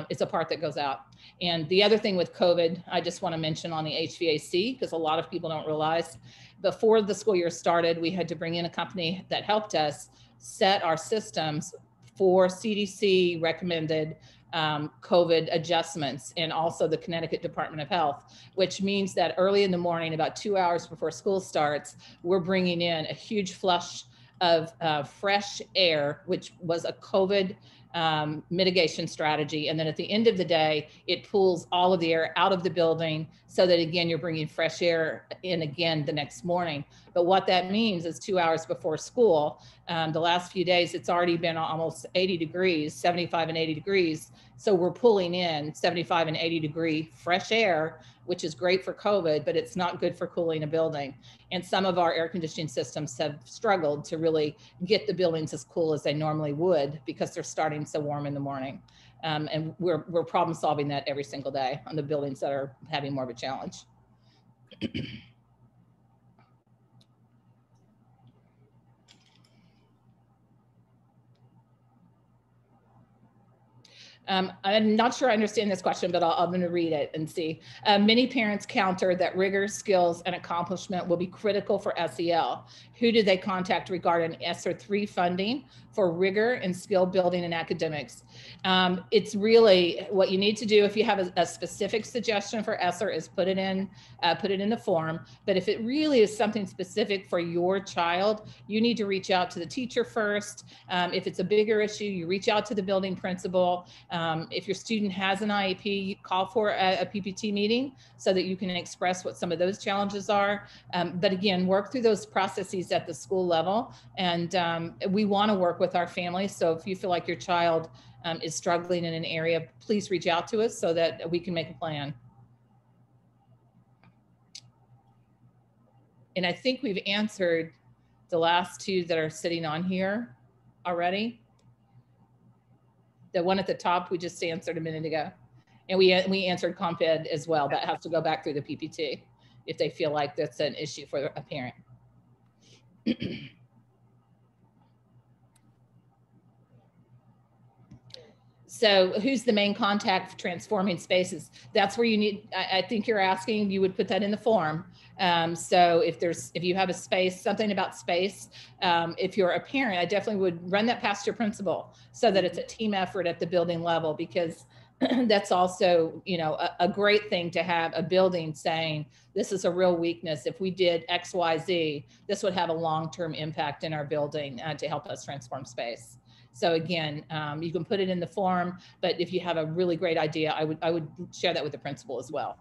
it's a part that goes out. And the other thing with COVID, I just want to mention on the HVAC, because a lot of people don't realize, before the school year started, we had to bring in a company that helped us set our systems for CDC recommended COVID adjustments, and also the Connecticut Department of Health, which means that early in the morning, about 2 hours before school starts, we're bringing in a huge flush of fresh air, which was a COVID mitigation strategy. And then at the end of the day, it pulls all of the air out of the building so that, again, you're bringing fresh air in again the next morning. But what that means is 2 hours before school, the last few days, it's already been almost 80 degrees, 75 and 80 degrees. So we're pulling in 75 and 80 degree fresh air, which is great for COVID, but it's not good for cooling a building. And some of our air conditioning systems have struggled to really get the buildings as cool as they normally would, because they're starting so warm in the morning. And we're problem solving that every single day on the buildings that are having more of a challenge. I'm not sure I understand this question, but I'm going to read it and see. Many parents counter that rigor, skills, and accomplishment will be critical for SEL. Who do they contact regarding ESSER 3 funding for rigor and skill building in academics? It's really what you need to do if you have a specific suggestion for ESSER is put it in the form. But if it really is something specific for your child, you need to reach out to the teacher first. If it's a bigger issue, you reach out to the building principal. If your student has an IEP, call for a PPT meeting so that you can express what some of those challenges are. But again, work through those processes at the school level. And we want to work with our families. So if you feel like your child is struggling in an area, please reach out to us so that we can make a plan. And I think we've answered the last 2 that are sitting on here already. The one at the top, we just answered a minute ago. And we answered comp ed as well. That has to go back through the PPT if they feel like that's an issue for a parent. So who's the main contact for transforming spaces? That's where you need, I think you're asking, you would put that in the form. So if you have a space, something about space, if you're a parent, I definitely would run that past your principal so that it's a team effort at the building level, because that's also, you know, a great thing to have a building saying, this is a real weakness. If we did X, Y, Z, this would have a long-term impact in our building to help us transform space. So again, you can put it in the form, but if you have a really great idea, I would share that with the principal as well.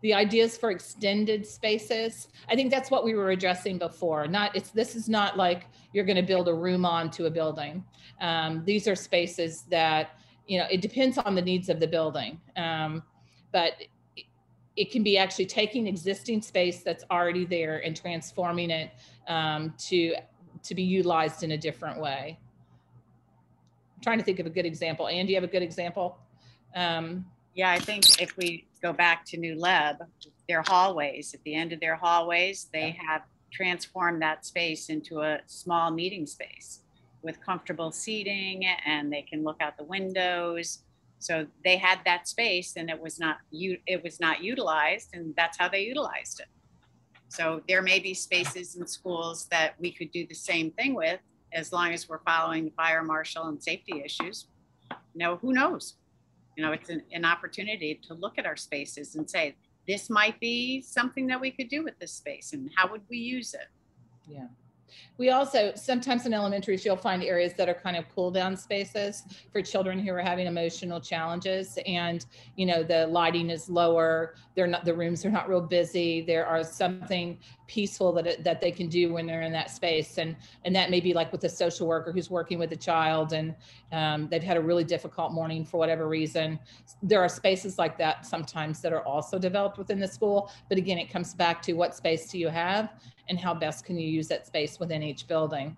The ideas for extended spaces, I think that's what we were addressing before. This is not like you're going to build a room onto a building. These are spaces that, you know, it depends on the needs of the building, but it can be actually taking existing space that's already there and transforming it to be utilized in a different way. I'm trying to think of a good example. Ann, do you have a good example? Yeah, I think if we go back to New Leb, their hallways, at the end of their hallways, they have transformed that space into a small meeting space with comfortable seating, and they can look out the windows. So they had that space, and it was not utilized, and that's how they utilized it. So there may be spaces in schools that we could do the same thing with, as long as we're following the fire marshal and safety issues, who knows? It's an opportunity to look at our spaces and say, this might be something that we could do with this space, and how would we use it? Yeah. We also, sometimes in elementaries, you'll find areas that are kind of cool down spaces for children who are having emotional challenges. And, the lighting is lower. The rooms are not real busy. There are something peaceful that they can do when they're in that space. And that may be like with a social worker who's working with a child and they've had a really difficult morning for whatever reason. There are spaces like that sometimes that are also developed within the school. But again, it comes back to what space do you have and how best can you use that space within each building.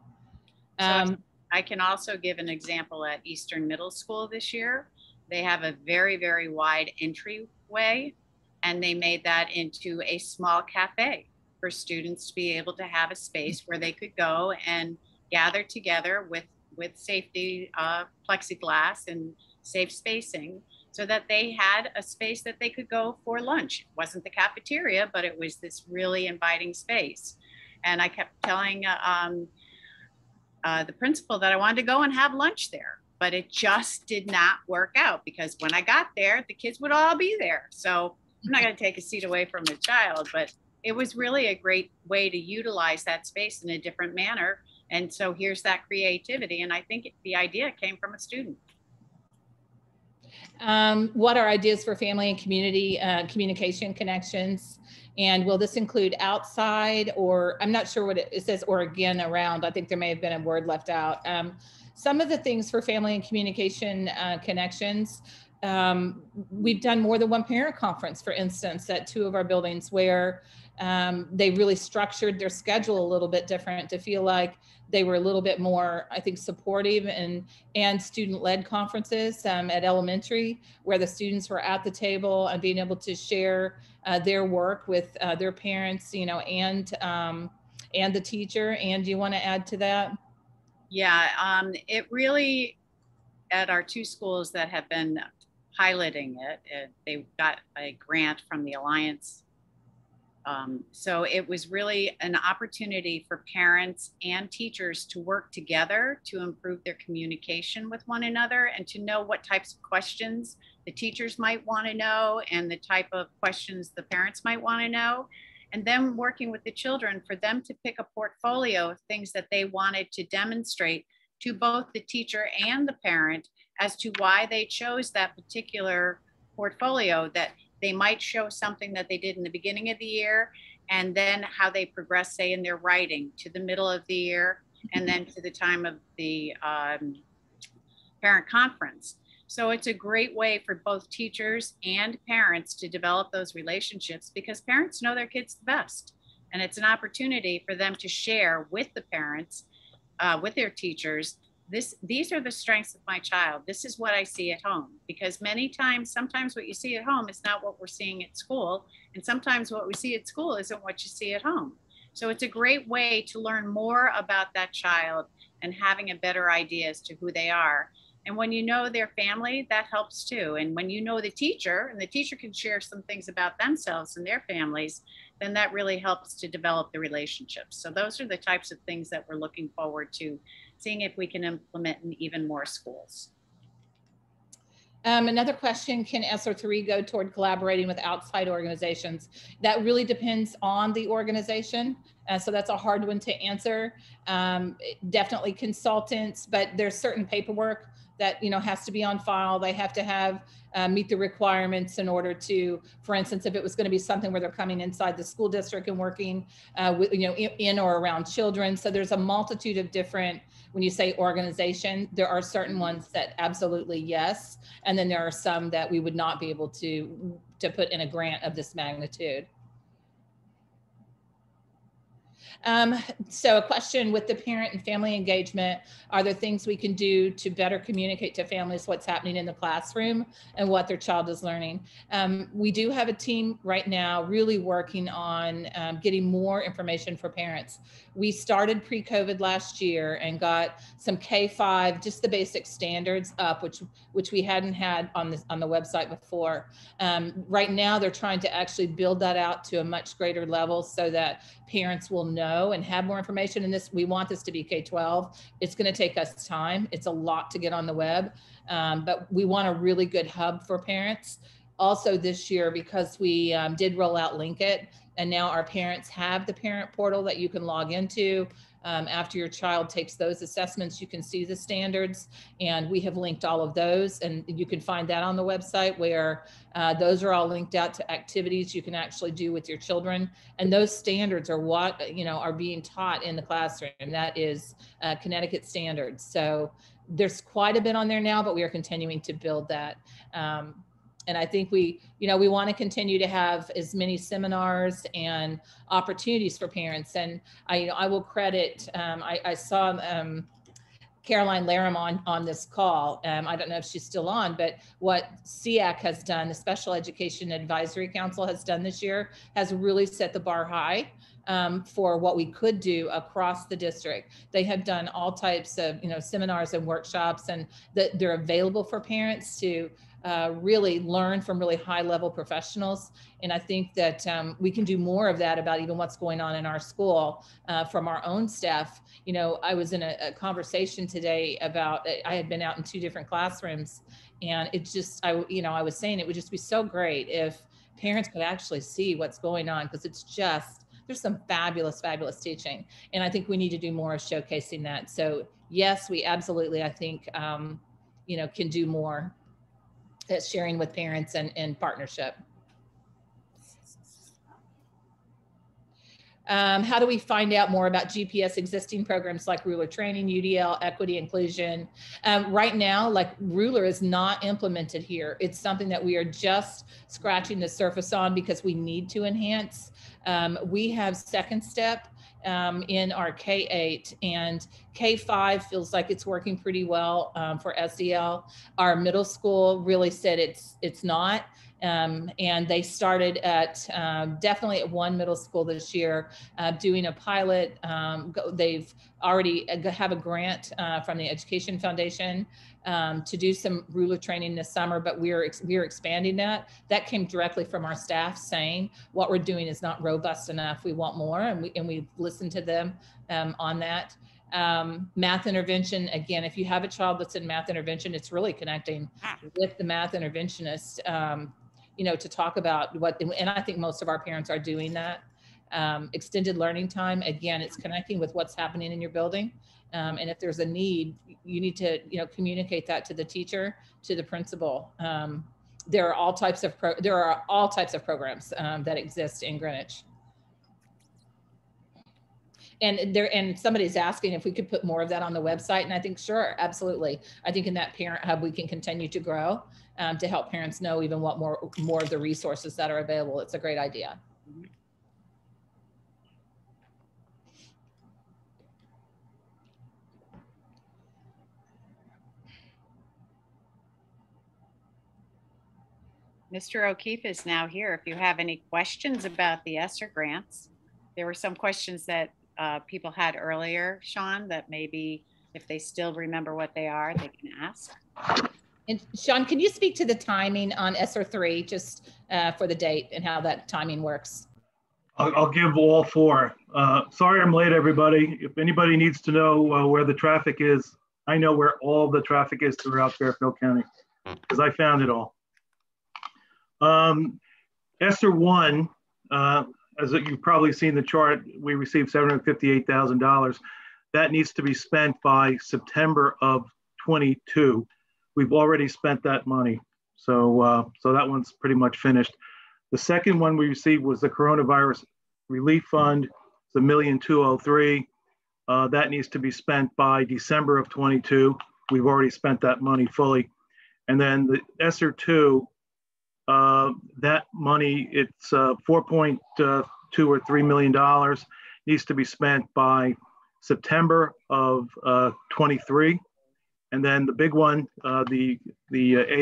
So I can also give an example at Eastern Middle School this year. They have a very, very wide entryway, and they made that into a small cafe for students to be able to have a space where they could go and gather together with safety plexiglass and safe spacing, so that they had a space that they could go for lunch. It wasn't the cafeteria, but it was this really inviting space. And I kept telling the principal that I wanted to go and have lunch there, but it just did not work out, because when I got there, the kids would all be there. So I'm not going to take a seat away from the child, but it was really a great way to utilize that space in a different manner. And so here's that creativity. And I think the idea came from a student. What are ideas for family and community communication connections? And will this include outside, or I'm not sure what it says, or again around? I think there may have been a word left out. Some of the things for family and communication connections, we've done more than one parent conference, for instance, at 2 of our buildings, where they really structured their schedule a little bit different to feel like they were a little bit more, I think, supportive, and student-led conferences at elementary, where the students were at the table and being able to share their work with their parents, and the teacher. And do you want to add to that? Yeah, it really, at our 2 schools that have been piloting it, they got a grant from the Alliance. So it was really an opportunity for parents and teachers to work together to improve their communication with one another, and to know what types of questions the teachers might want to know and the type of questions the parents might want to know. And then working with the children for them to pick a portfolio of things that they wanted to demonstrate to both the teacher and the parent as to why they chose that particular portfolio. That they might show something that they did in the beginning of the year, and then how they progress, say, in their writing to the middle of the year, and then to the time of the parent conference. So it's a great way for both teachers and parents to develop those relationships, because parents know their kids the best. And it's an opportunity for them to share with the parents, with their teachers, these are the strengths of my child. This is what I see at home. Because sometimes what you see at home is not what we're seeing at school. And sometimes what we see at school isn't what you see at home. So it's a great way to learn more about that child and having a better idea as to who they are. And when you know their family, that helps too. And when you know the teacher, and the teacher can share some things about themselves and their families, then that really helps to develop the relationships. So those are the types of things that we're looking forward to seeing if we can implement in even more schools. Another question, can Sr3 go toward collaborating with outside organizations? That really depends on the organization. So that's a hard one to answer. Definitely consultants, but there's certain paperwork that has to be on file. They have to have meet the requirements in order to, for instance, if it was going to be something where they're coming inside the school district and working with, in or around children. So there's a multitude of different, when you say organization, there are certain ones that absolutely yes. And then there are some that we would not be able to put in a grant of this magnitude. So a question with the parent and family engagement, are there things we can do to better communicate to families what's happening in the classroom and what their child is learning? We do have a team right now really working on getting more information for parents. we started pre-COVID last year and got some K-5, just the basic standards up, which we hadn't had on the website before. Right now, they're trying to actually build that out to a much greater level so that parents will know and have more information. And we want this to be K-12. It's going to take us time. It's a lot to get on the web, but we want a really good hub for parents. Also this year, because we did roll out Link It, and now our parents have the parent portal that you can log into. After your child takes those assessments, you can see the standards, and we have linked all of those, and you can find that on the website, where those are all linked out to activities you can actually do with your children. And those standards are what are being taught in the classroom, and that is Connecticut standards. So there's quite a bit on there now, but we are continuing to build that. And I think we want to continue to have as many seminars and opportunities for parents. And I will credit, I saw Caroline Laram on this call. I don't know if she's still on, but what SEAC has done, the Special Education Advisory Council has done this year, has really set the bar high for what we could do across the district. They have done all types of seminars and workshops, and they're available for parents to really learn from really high level professionals. And I think that we can do more of that about even what's going on in our school from our own staff. I was in a conversation today about, I had been out in 2 different classrooms, and it just, I was saying it would just be so great if parents could actually see what's going on, because it's just, there's some fabulous, fabulous teaching. And I think we need to do more of showcasing that. So yes, we absolutely, I think, can do more at sharing with parents and partnership. How do we find out more about GPS existing programs like ruler training, UDL, equity, inclusion? Right now, like ruler is not implemented here. It's something that we are just scratching the surface on because we need to enhance. We have Second Step in our K-8, and K-5 feels like it's working pretty well for SEL. Our middle school really said it's not. And they started at definitely at 1 middle school this year doing a pilot. They've already have a grant from the Education Foundation to do some ruler training this summer, but we're expanding that. That came directly from our staff saying what we're doing is not robust enough. We want more, and we listened to them on that. Math intervention, again, if you have a child that's in math intervention, it's really connecting with the math interventionist, to talk about what, and I think most of our parents are doing that. Extended learning time, again, it's connecting with what's happening in your building. And if there's a need, you need to, communicate that to the teacher, to the principal. There are all types of programs that exist in Greenwich. And somebody's asking if we could put more of that on the website, and I think sure, absolutely. I think in that parent hub we can continue to grow to help parents know even what more of the resources that are available. It's a great idea. Mr. O'Keefe is now here. If you have any questions about the ESSER grants, there were some questions that people had earlier, Sean, that maybe if they still remember what they are, they can ask. And Sean, can you speak to the timing on ESSER 3 just for the date and how that timing works? I'll give all 4. Sorry I'm late, everybody. If anybody needs to know where the traffic is, I know where all the traffic is throughout Fairfield County because I found it all. ESSER 1, as you've probably seen the chart, we received $758,000. That needs to be spent by September of 22. We've already spent that money. So that one's pretty much finished. The second one we received was the Coronavirus Relief Fund. It's $1,203,000. That needs to be spent by December of 22. We've already spent that money fully. And then the ESSER 2, that money, it's $4.2 or $3 million, needs to be spent by September of 23. And then the big one, the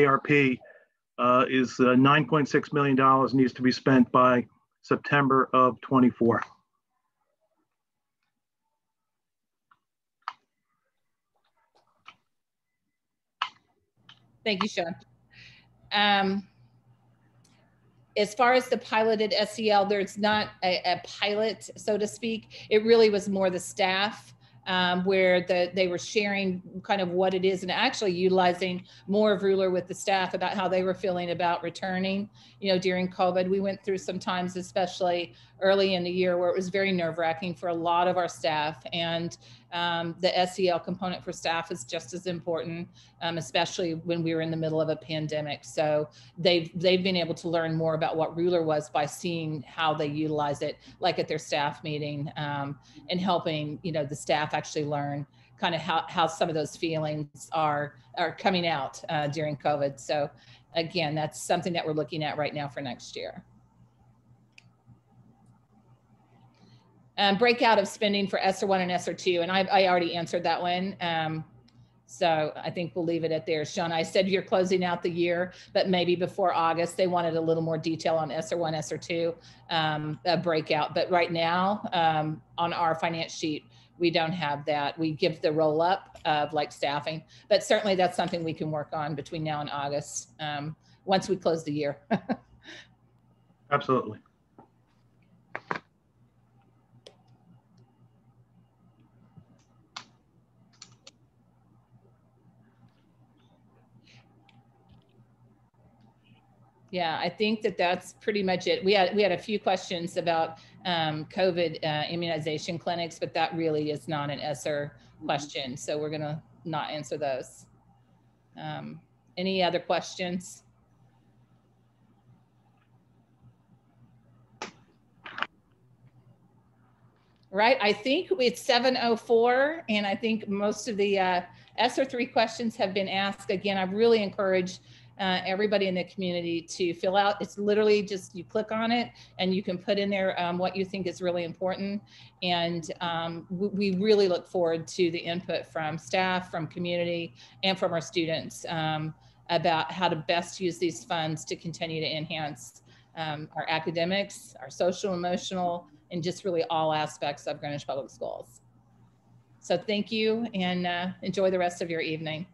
ARP, is $9.6 million, needs to be spent by September of 24. Thank you, Sean. As far as the piloted SEL, there's not a pilot, so to speak. It really was more the staff where they were sharing kind of what it is and actually utilizing more of Ruler with the staff about how they were feeling about returning, you know, during COVID. We went through some times, especially early in the year, where it was very nerve-wracking for a lot of our staff, and the SEL component for staff is just as important, especially when we were in the middle of a pandemic. So they've been able to learn more about what Ruler was by seeing how they utilize it, like at their staff meeting, and helping, you know, the staff actually learn kind of how some of those feelings are coming out during COVID. So again, that's something that we're looking at right now for next year. Breakout of spending for ESSER 1 and ESSER 2, and I already answered that one. So I think we'll leave it at there. Sean, I said you're closing out the year, but maybe before August, they wanted a little more detail on ESSER 1, ESSER 2 breakout. But right now on our finance sheet, we don't have that. We give the roll up of like staffing, but certainly that's something we can work on between now and August once we close the year. Absolutely. Yeah, I think that's pretty much it. We had a few questions about COVID immunization clinics, but that really is not an ESSER question. So we're gonna not answer those. Any other questions? Right, I think it's 7:04, and I think most of the ESSER 3 questions have been asked. Again, I really encourage everybody in the community to fill out. It's literally just, you click on it and you can put in there what you think is really important. And we really look forward to the input from staff, from community, and from our students about how to best use these funds to continue to enhance our academics, our social, emotional, and just really all aspects of Greenwich Public Schools. So thank you, and enjoy the rest of your evening.